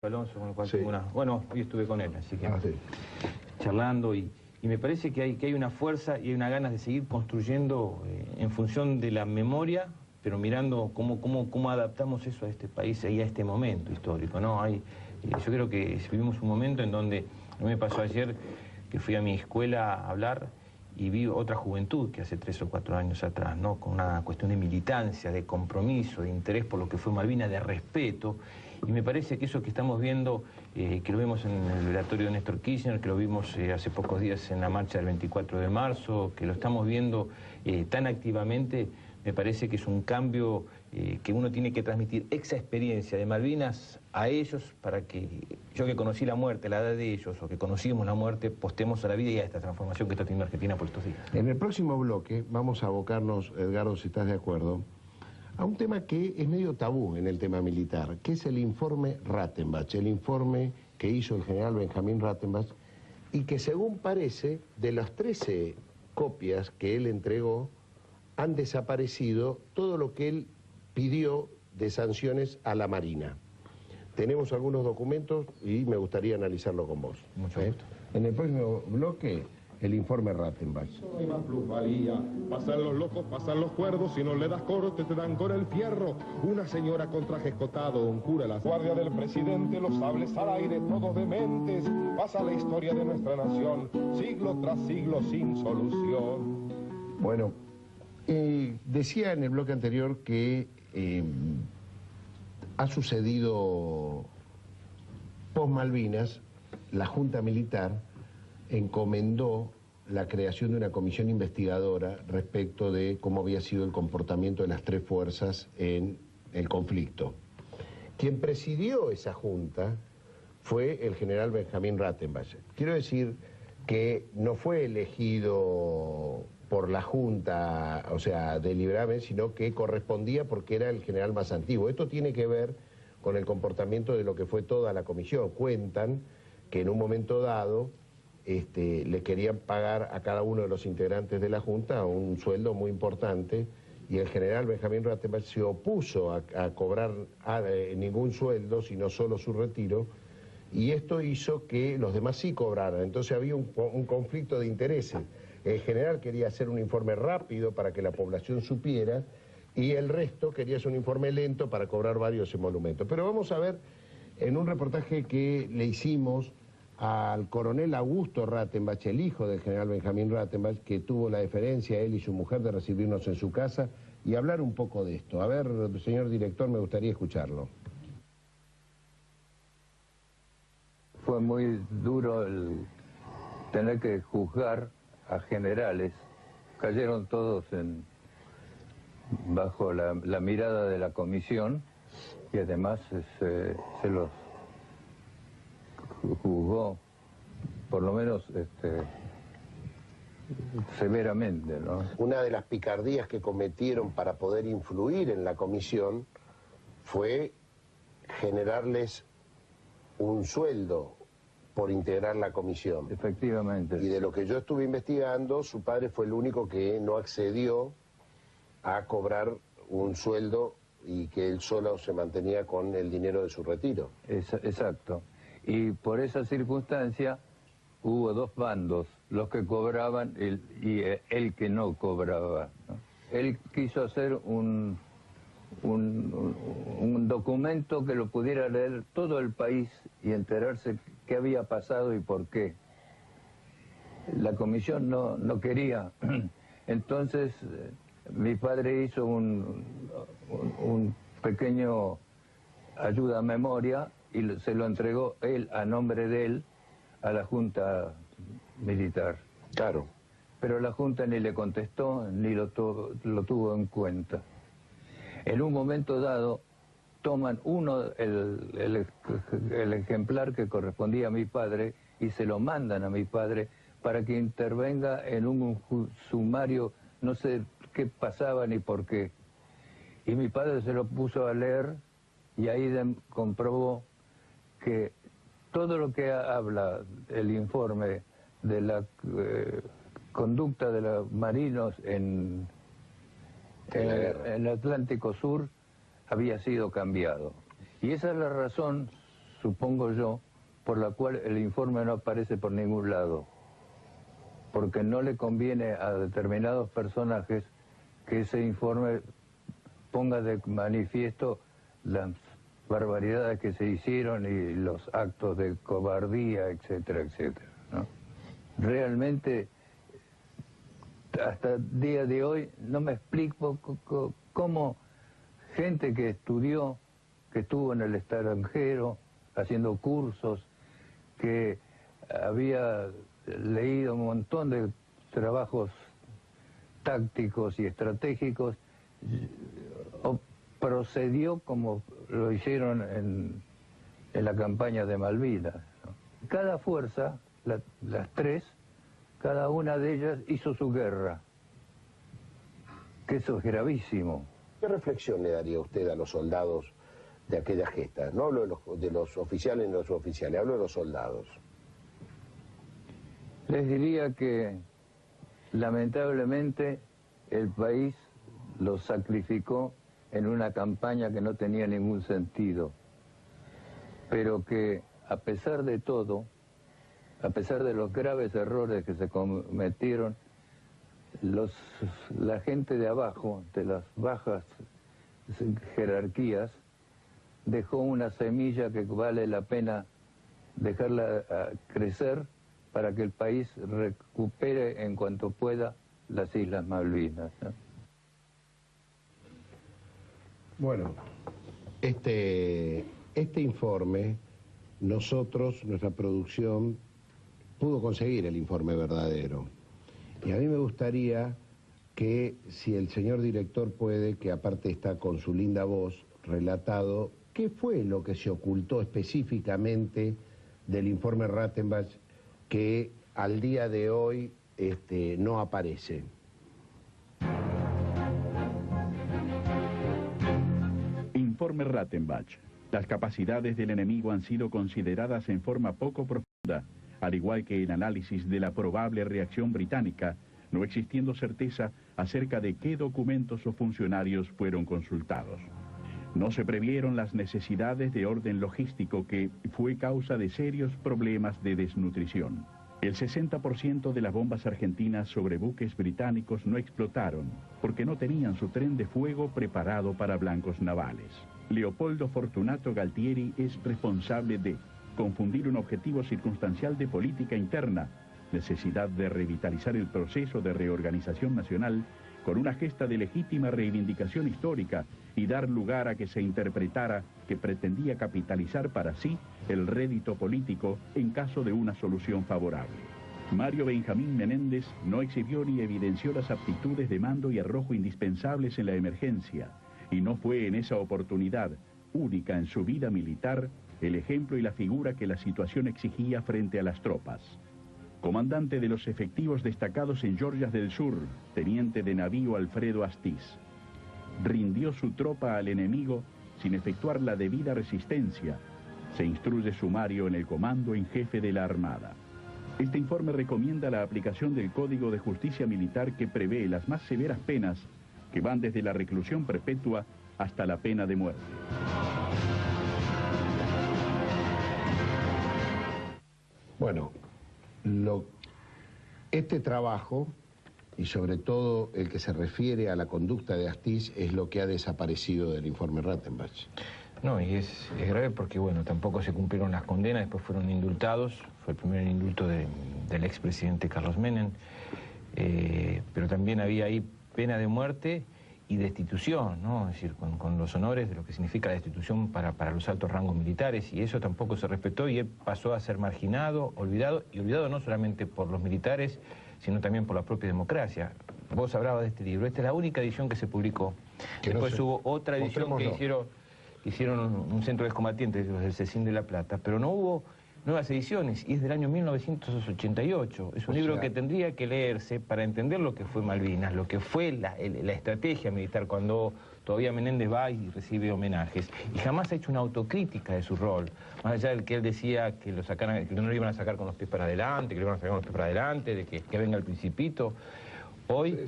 Alonso, con el cual Sí. tengo una... Bueno, hoy estuve con él, así que Sí. charlando y me parece que hay una fuerza y hay una ganas de seguir construyendo en función de la memoria, pero mirando cómo adaptamos eso a este país y a este momento histórico, ¿no? Yo creo que vivimos un momento en donde, a mí me pasó ayer que fui a mi escuela a hablar y vi otra juventud que hace 3 o 4 años atrás, ¿no? Con una cuestión de militancia, de compromiso, de interés por lo que fue Malvinas, de respeto. Y me parece que eso que estamos viendo, que lo vimos en el velatorio de Néstor Kirchner, que lo vimos hace pocos días en la marcha del 24 de marzo, que lo estamos viendo tan activamente, me parece que es un cambio que uno tiene que transmitir esa experiencia de Malvinas a ellos para que yo que conocí la muerte, la edad de ellos, o que conocimos la muerte, postemos a la vida y a esta transformación que está teniendo Argentina por estos días. En el próximo bloque vamos a abocarnos, Edgardo, si estás de acuerdo, a un tema que es medio tabú en el tema militar, que es el informe Rattenbach, el informe que hizo el general Benjamín Rattenbach, y que según parece, de las 13 copias que él entregó, han desaparecido todo lo que él pidió de sanciones a la Marina. Tenemos algunos documentos y me gustaría analizarlo con vos. Mucho gusto. En el próximo bloque, el informe Rattenbach. No hay más plusvalía. Pasan los locos, pasan los cuerdos. Si no le das corte, te dan con el fierro. Una señora con traje escotado, un cura, la guardia del presidente, los sables al aire, todos dementes. Pasa la historia de nuestra nación, siglo tras siglo sin solución. Bueno, decía en el bloque anterior que ha sucedido post Malvinas, la Junta Militar encomendó la creación de una comisión investigadora respecto de cómo había sido el comportamiento de las 3 fuerzas en el conflicto. Quien presidió esa junta fue el general Benjamín Rattenbach. Quiero decir que no fue elegido por la junta, o sea, deliberadamente, sino que correspondía porque era el general más antiguo. Esto tiene que ver con el comportamiento de lo que fue toda la comisión. Cuentan que en un momento dado le querían pagar a cada uno de los integrantes de la Junta un sueldo muy importante y el general Benjamín Rattenbach se opuso a cobrar ningún sueldo, sino solo su retiro, y esto hizo que los demás sí cobraran. Entonces había un conflicto de intereses. El general quería hacer un informe rápido para que la población supiera y el resto quería hacer un informe lento para cobrar varios emolumentos. Pero vamos a ver en un reportaje que le hicimos al coronel Augusto Rattenbach, el hijo del general Benjamín Rattenbach, que tuvo la deferencia, él y su mujer, de recibirnos en su casa y hablar un poco de esto. A ver, señor director, me gustaría escucharlo. Fue muy duro el tener que juzgar a generales. Cayeron todos bajo la mirada de la comisión y además se los juzgó, por lo menos severamente, ¿no? Una de las picardías que cometieron para poder influir en la comisión fue generarles un sueldo por integrar la comisión. Efectivamente. Y de lo que yo estuve investigando, su padre fue el único que no accedió a cobrar un sueldo y que él solo se mantenía con el dinero de su retiro. Exacto. Y por esa circunstancia hubo 2 bandos, los que cobraban y el que no cobraba, ¿no? Él quiso hacer un documento que lo pudiera leer todo el país y enterarse qué había pasado y por qué. La comisión no quería. Entonces mi padre hizo un pequeño ayuda a memoria y se lo entregó él, a nombre de él, a la Junta Militar. Claro. Pero la Junta ni le contestó, ni lo tuvo en cuenta. En un momento dado, toman el ejemplar que correspondía a mi padre y se lo mandan a mi padre para que intervenga en un sumario, no sé qué pasaba ni por qué. Y mi padre se lo puso a leer y ahí comprobó que todo lo que habla el informe de la conducta de los marinos en el Atlántico Sur había sido cambiado. Y esa es la razón supongo yo, por la cual el informe no aparece por ningún lado. Porque no le conviene a determinados personajes que ese informe ponga de manifiesto las barbaridades que se hicieron y los actos de cobardía, etcétera, etcétera, ¿no? Realmente, hasta el día de hoy, no me explico cómo gente que estudió, que estuvo en el extranjero, haciendo cursos, que había leído un montón de trabajos tácticos y estratégicos, procedió como lo hicieron en la campaña de Malvinas, ¿no? Cada fuerza, las tres, cada una de ellas hizo su guerra, que eso es gravísimo. ¿Qué reflexión le daría usted a los soldados de aquella gesta? No hablo de los oficiales ni de los suboficiales, hablo de los soldados. Les diría que lamentablemente el país los sacrificó en una campaña que no tenía ningún sentido, pero que a pesar de todo, a pesar de los graves errores que se cometieron, la gente de abajo, de las bajas jerarquías, dejó una semilla que vale la pena dejarla crecer para que el país recupere en cuanto pueda las Islas Malvinas, ¿no? Bueno, este informe, nuestra producción, pudo conseguir el informe verdadero. Y a mí me gustaría que, si el señor director puede, que aparte está con su linda voz, relatado, ¿qué fue lo que se ocultó específicamente del informe Rattenbach que al día de hoy no aparece? Informe Rattenbach. Las capacidades del enemigo han sido consideradas en forma poco profunda, al igual que el análisis de la probable reacción británica, no existiendo certeza acerca de qué documentos o funcionarios fueron consultados. No se previeron las necesidades de orden logístico que fue causa de serios problemas de desnutrición. El 60% de las bombas argentinas sobre buques británicos no explotaron porque no tenían su tren de fuego preparado para blancos navales. Leopoldo Fortunato Galtieri es responsable de confundir un objetivo circunstancial de política interna, necesidad de revitalizar el proceso de reorganización nacional con una gesta de legítima reivindicación histórica y dar lugar a que se interpretara que pretendía capitalizar para sí el rédito político en caso de una solución favorable. Mario Benjamín Menéndez no exhibió ni evidenció las aptitudes de mando y arrojo indispensables en la emergencia, y no fue en esa oportunidad, única en su vida militar, el ejemplo y la figura que la situación exigía frente a las tropas. Comandante de los efectivos destacados en Georgias del Sur, teniente de navío Alfredo Astiz. Rindió su tropa al enemigo sin efectuar la debida resistencia. Se instruye sumario en el comando en jefe de la Armada. Este informe recomienda la aplicación del Código de Justicia Militar que prevé las más severas penas que van desde la reclusión perpetua hasta la pena de muerte. Bueno, este trabajo, y sobre todo el que se refiere a la conducta de Astiz, es lo que ha desaparecido del informe Rattenbach. No, y es grave porque, bueno, tampoco se cumplieron las condenas, después fueron indultados, fue el primer indulto del expresidente Carlos Menem, pero también había ahí pena de muerte y destitución, ¿no? Es decir, con los honores de lo que significa la destitución para los altos rangos militares, y eso tampoco se respetó y él pasó a ser marginado, olvidado, y olvidado no solamente por los militares, sino también por la propia democracia. Vos hablabas de este libro, esta es la única edición que se publicó. Después hubo otra edición que hicieron un centro de excombatientes, los del Cecín de La Plata, pero no hubo nuevas ediciones, y es del año 1988. Es un libro que tendría que leerse para entender lo que fue Malvinas, lo que fue la estrategia militar cuando todavía Menéndez va y recibe homenajes. Y jamás ha hecho una autocrítica de su rol. Más allá del que él decía que no lo iban a sacar con los pies para adelante, que lo iban a sacar con los pies para adelante, de que venga el Principito. Hoy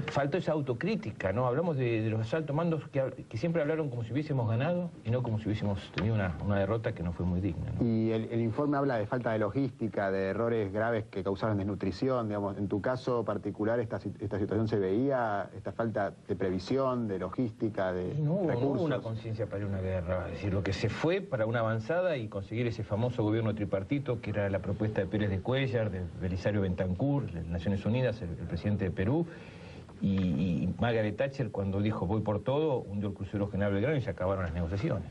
Faltó esa autocrítica, ¿no? Hablamos de los asaltos mandos que siempre hablaron como si hubiésemos ganado y no como si hubiésemos tenido una derrota que no fue muy digna, ¿no? Y el informe habla de falta de logística, de errores graves que causaron desnutrición, digamos. En tu caso particular, esta situación se veía, esta falta de previsión, de logística, de recursos. No hubo una conciencia para ir a una guerra, es decir, lo que se fue para una avanzada y conseguir ese famoso gobierno tripartito, que era la propuesta de Pérez de Cuéllar, de Belisario Betancur, de Naciones Unidas, el presidente de Perú, y Margaret Thatcher, cuando dijo voy por todo, hundió el crucero General Belgrano y se acabaron las negociaciones.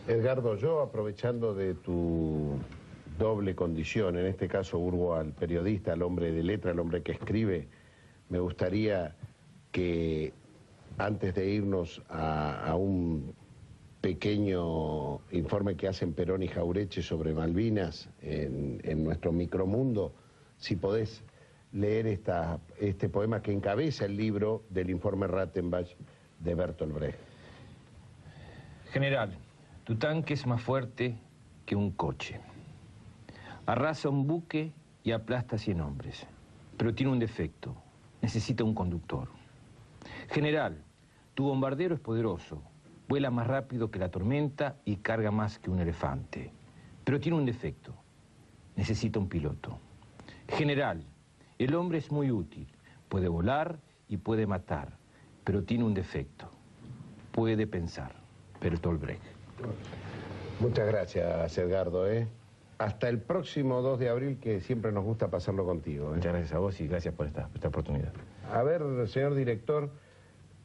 Edgardo, yo aprovechando de tu doble condición, en este caso urgo al periodista, al hombre de letra, al hombre que escribe, me gustaría que antes de irnos a un pequeño informe que hacen Perón y Jauretche sobre Malvinas en nuestro micromundo, si podés leer este poema que encabeza el libro del informe Rattenbach de Bertolt Brecht. General, tu tanque es más fuerte que un coche. Arrasa un buque y aplasta 100 hombres, pero tiene un defecto, necesita un conductor. General, tu bombardero es poderoso, vuela más rápido que la tormenta y carga más que un elefante, pero tiene un defecto, necesita un piloto. General, el hombre es muy útil, puede volar y puede matar, pero tiene un defecto, puede pensar. Bertolt Brecht. Muchas gracias, Edgardo. Hasta el próximo 2 de abril, que siempre nos gusta pasarlo contigo. Muchas gracias a vos y gracias por esta oportunidad. A ver, señor director,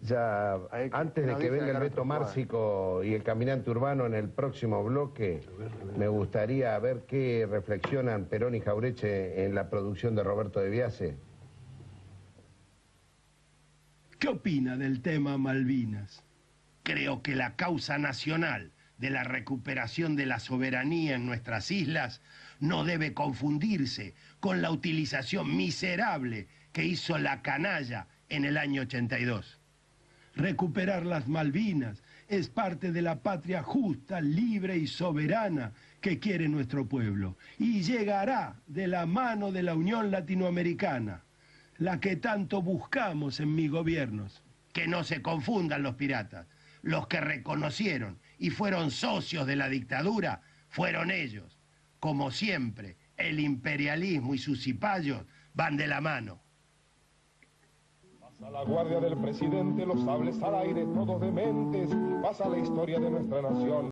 ya antes de que venga el Beto Márcico y el caminante urbano en el próximo bloque, me gustaría ver qué reflexionan Perón y Jauretche en la producción de Roberto de Biase. ¿Qué opina del tema Malvinas? Creo que la causa nacional de la recuperación de la soberanía en nuestras islas no debe confundirse con la utilización miserable que hizo la canalla en el año 82. Recuperar las Malvinas es parte de la patria justa, libre y soberana que quiere nuestro pueblo y llegará de la mano de la Unión Latinoamericana, la que tanto buscamos en mis gobiernos. Que no se confundan los piratas. Los que reconocieron y fueron socios de la dictadura fueron ellos. Como siempre, el imperialismo y sus cipayos van de la mano. Pasa la guardia del presidente, los sables al aire, todos dementes. Pasa la historia de nuestra nación.